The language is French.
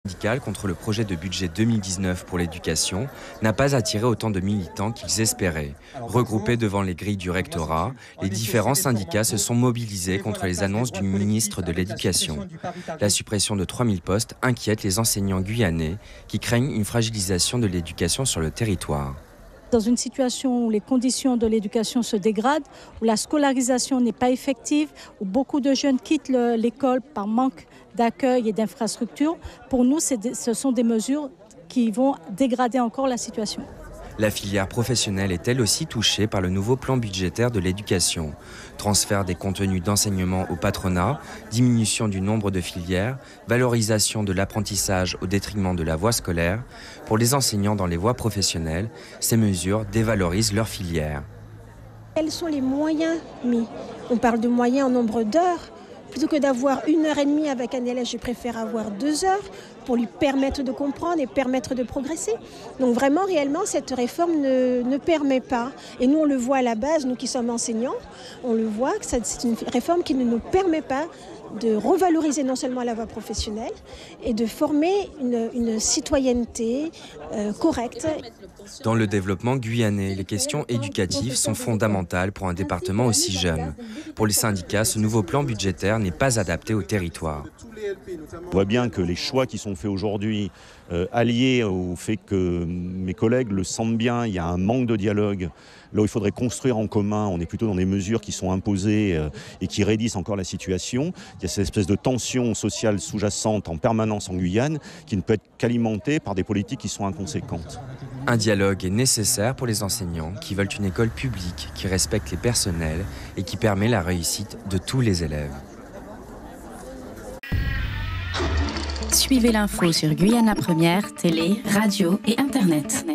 Syndical contre le projet de budget 2019 pour l'éducation n'a pas attiré autant de militants qu'ils espéraient. Regroupés devant les grilles du rectorat, les différents syndicats se sont mobilisés contre les annonces du ministre de l'Éducation. La suppression de 3000 postes inquiète les enseignants guyanais qui craignent une fragilisation de l'éducation sur le territoire. Dans une situation où les conditions de l'éducation se dégradent, où la scolarisation n'est pas effective, où beaucoup de jeunes quittent l'école par manque d'accueil et d'infrastructures, pour nous, ce sont des mesures qui vont dégrader encore la situation. La filière professionnelle est elle aussi touchée par le nouveau plan budgétaire de l'éducation. Transfert des contenus d'enseignement au patronat, diminution du nombre de filières, valorisation de l'apprentissage au détriment de la voie scolaire. Pour les enseignants dans les voies professionnelles, ces mesures dévalorisent leur filière. Quels sont les moyens mis? On parle de moyens en nombre d'heures. Plutôt que d'avoir 1h30 avec un élève, je préfère avoir 2 heures pour lui permettre de comprendre et permettre de progresser. Donc vraiment, réellement, cette réforme ne permet pas. Et nous, on le voit à la base, nous qui sommes enseignants, on le voit que c'est une réforme qui ne nous permet pas de revaloriser non seulement la voie professionnelle et de former une citoyenneté correcte. Dans le développement guyanais, les questions éducatives sont fondamentales pour un département aussi jeune. Pour les syndicats, ce nouveau plan budgétaire n'est pas adapté au territoire. On voit bien que les choix qui sont faits aujourd'hui, alliés au fait que mes collègues le sentent bien, il y a un manque de dialogue. Là où il faudrait construire en commun, on est plutôt dans des mesures qui sont imposées et qui raidissent encore la situation. Il y a cette espèce de tension sociale sous-jacente en permanence en Guyane qui ne peut être qu'alimentée par des politiques qui sont inconséquentes. Un dialogue est nécessaire pour les enseignants qui veulent une école publique qui respecte les personnels et qui permet la réussite de tous les élèves. Suivez l'info sur Guyana Première, télé, radio et internet.